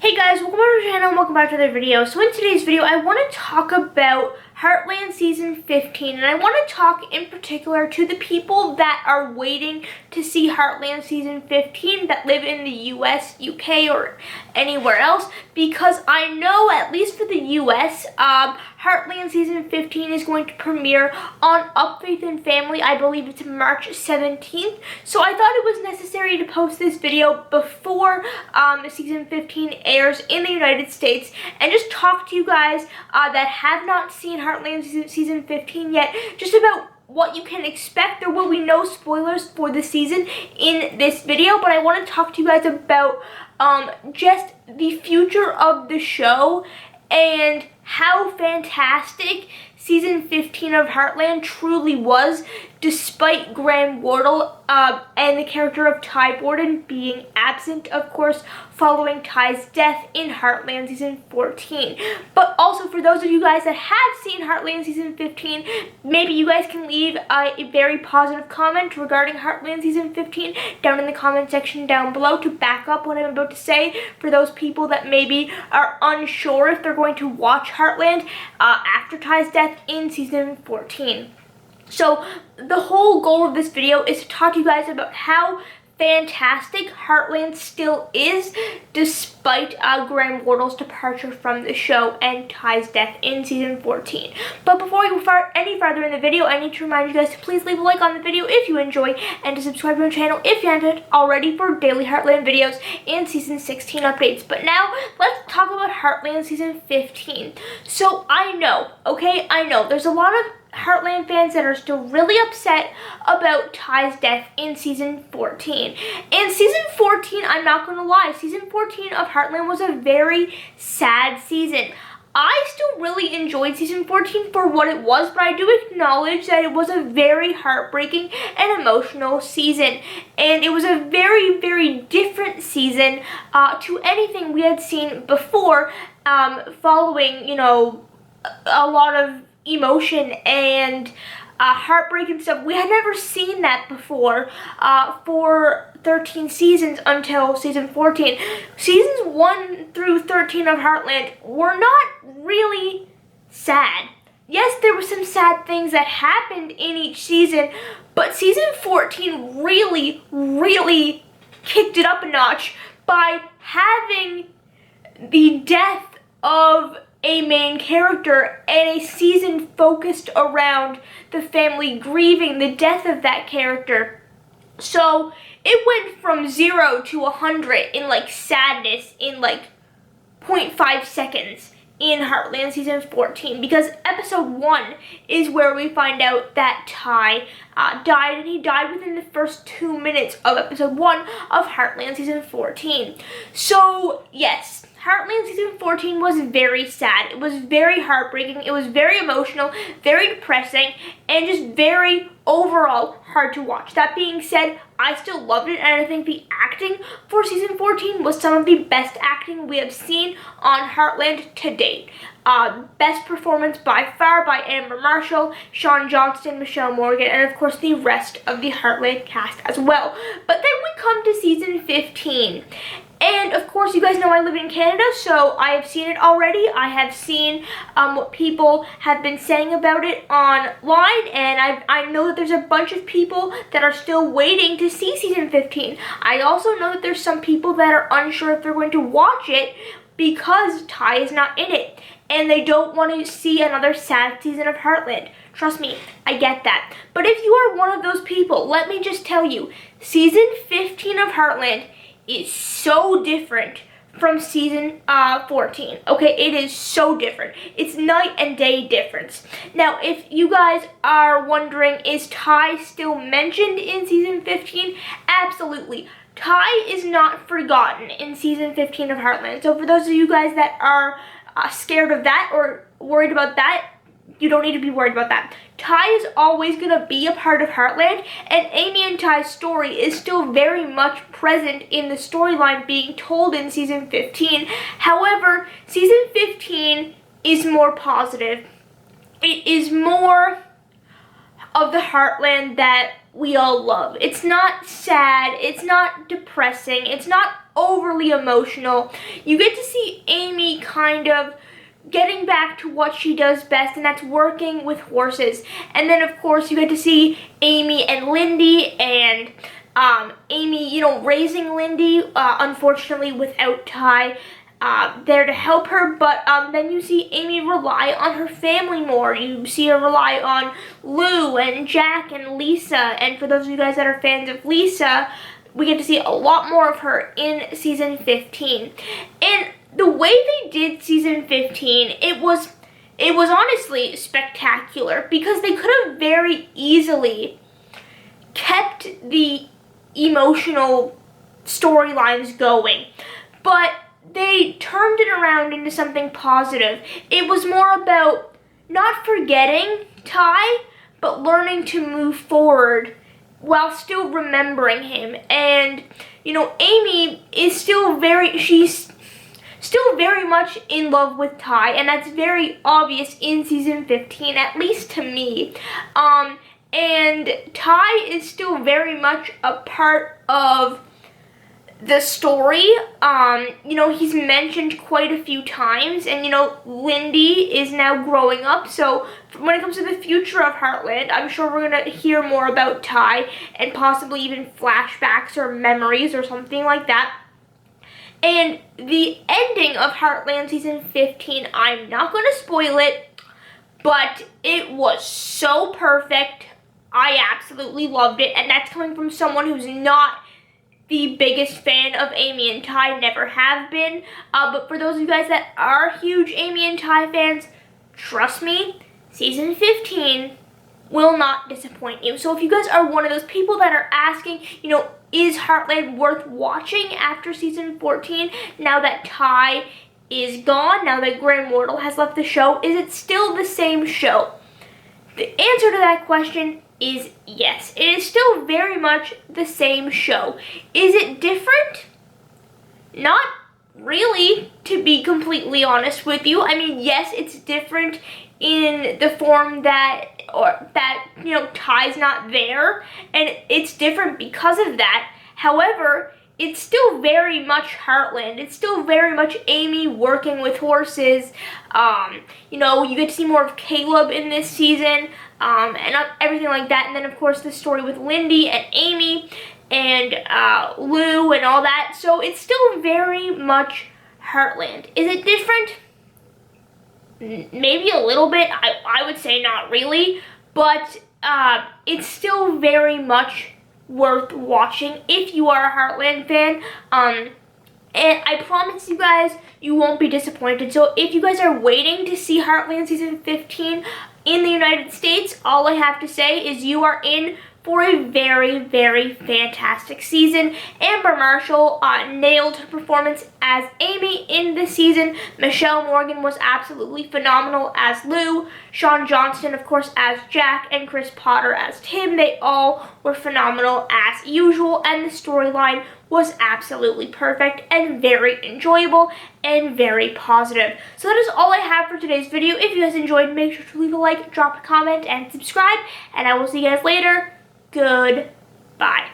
Hey guys, welcome back to the channel and welcome back to another video. So in today's video, I want to talk about Heartland Season 15, and I want to talk in particular to the people that are waiting to see Heartland Season 15 that live in the US, UK, or anywhere else, because I know, at least for the US, Heartland Season 15 is going to premiere on Up Faith and Family. I believe it's March 17th, so I thought it was necessary to post this video before Season 15 airs in the United States, and just talk to you guys that have not seen Heartland Season 15 yet, just about what you can expect. There will be no spoilers for the season in this video, but I want to talk to you guys about just the future of the show and how fantastic Season 15 of Heartland truly was, despite Graham Wardle and the character of Ty Borden being absent, of course, following Ty's death in Heartland Season 14. But also, for those of you guys that have seen Heartland Season 15, maybe you guys can leave a very positive comment regarding Heartland Season 15 down in the comment section down below to back up what I'm about to say, for those people that maybe are unsure if they're going to watch Heartland after Ty's death in Season 14. So the whole goal of this video is to talk to you guys about how fantastic Heartland still is, despite Graham Wardle's departure from the show and Ty's death in Season 14. But before we go any farther in the video, I need to remind you guys to please leave a like on the video if you enjoy, and to subscribe to my channel if you haven't already for daily Heartland videos and Season 16 updates. But now, let's talk about Heartland Season 15. So I know, there's a lot of Heartland fans that are still really upset about Ty's death in Season 14. In Season 14, I'm not going to lie, Season 14 of Heartland was a very sad season. I still really enjoyed Season 14 for what it was, but I do acknowledge that it was a very heartbreaking and emotional season. And it was a very, very different season to anything we had seen before, following, a lot of emotion and heartbreak and stuff. We had never seen that before for 13 seasons until Season 14. Seasons 1 through 13 of Heartland were not really sad. Yes, there were some sad things that happened in each season, but Season 14 really, really kicked it up a notch by having the death of a main character and a season focused around the family grieving the death of that character. So it went from 0 to 100 in sadness in 0.5 seconds in Heartland Season 14, because episode 1 is where we find out that Ty died, and he died within the first 2 minutes of episode 1 of Heartland Season 14. So yes, Heartland Season 14 was very sad. It was very heartbreaking. It was very emotional, very depressing, and just very overall hard to watch. That being said, I still loved it, and I think the acting for Season 14 was some of the best acting we have seen on Heartland to date. Best performance by far by Amber Marshall, Sean Johnston, Michelle Morgan, and of course the rest of the Heartland cast as well. But then we come to Season 15. And of course, you guys know I live in Canada, so I have seen it already. I have seen what people have been saying about it online, and I know that there's a bunch of people that are still waiting to see Season 15. I also know that there's some people that are unsure if they're going to watch it because Ty is not in it, and they don't want to see another sad season of Heartland. Trust me, I get that. But if you are one of those people, let me just tell you, Season 15 of Heartland is so different from Season 14. Okay, it is so different. It's night and day difference. Now, if you guys are wondering, is Ty still mentioned in Season 15? Absolutely. Ty is not forgotten in Season 15 of Heartland. So for those of you guys that are scared of that or worried about that, you don't need to be worried about that. Ty is always going to be a part of Heartland, and Amy and Ty's story is still very much present in the storyline being told in Season 15. However, Season 15 is more positive. It is more of the Heartland that we all love. It's not sad, it's not depressing, it's not overly emotional. You get to see see Amy kind of getting back to what she does best, and that's working with horses. And then of course you get to see Amy and Lindy, and Amy, raising Lindy, unfortunately without Ty there to help her, but then you see Amy rely on her family more. You see her rely on Lou and Jack and Lisa, and for those of you guys that are fans of Lisa, we get to see a lot more of her in season 15. And the way they did season 15, it was honestly spectacular, because they could have very easily kept the emotional storylines going, but they turned it around into something positive. It was more about not forgetting Ty, but learning to move forward while still remembering him. And, Amy is she's still very much in love with Ty, and that's very obvious in season 15, at least to me. And Ty is still very much a part of the story. He's mentioned quite a few times, and Lindy is now growing up, so when it comes to the future of Heartland, I'm sure we're going to hear more about Ty, and possibly even flashbacks or memories or something like that. And the ending of Heartland season 15, I'm not going to spoil it, but it was so perfect. I absolutely loved it, and that's coming from someone who's not the biggest fan of Amy and Ty, never have been, but for those of you guys that are huge Amy and Ty fans, trust me, season 15 will not disappoint you. So if you guys are one of those people that are asking, is Heartland worth watching after season 14, now that Ty is gone, now that Graham Wardle has left the show, is it still the same show? The answer to that question is yes. It is still very much the same show. Is it different? Not really, to be completely honest with you. I mean, yes, it's different in the form that Ty's not there, and it's different because of that. However, it's still very much Heartland. It's still very much Amy working with horses. You get to see more of Caleb in this season, and everything like that. And then, of course, the story with Lindy and Amy and Lou and all that. So it's still very much Heartland. Is it different? Maybe a little bit. I would say not really. But it's still very much worth watching if you are a Heartland fan. And I promise you guys, you won't be disappointed. So if you guys are waiting to see Heartland season 15 in the United States, all I have to say is you are in for a very, very fantastic season. Amber Marshall nailed her performance as Amy in this season. Michelle Morgan was absolutely phenomenal as Lou. Sean Johnston, of course, as Jack, and Chris Potter as Tim. They all were phenomenal as usual, and the storyline was absolutely perfect and very enjoyable and very positive. So that is all I have for today's video. If you guys enjoyed, make sure to leave a like, drop a comment, and subscribe, and I will see you guys later. Goodbye.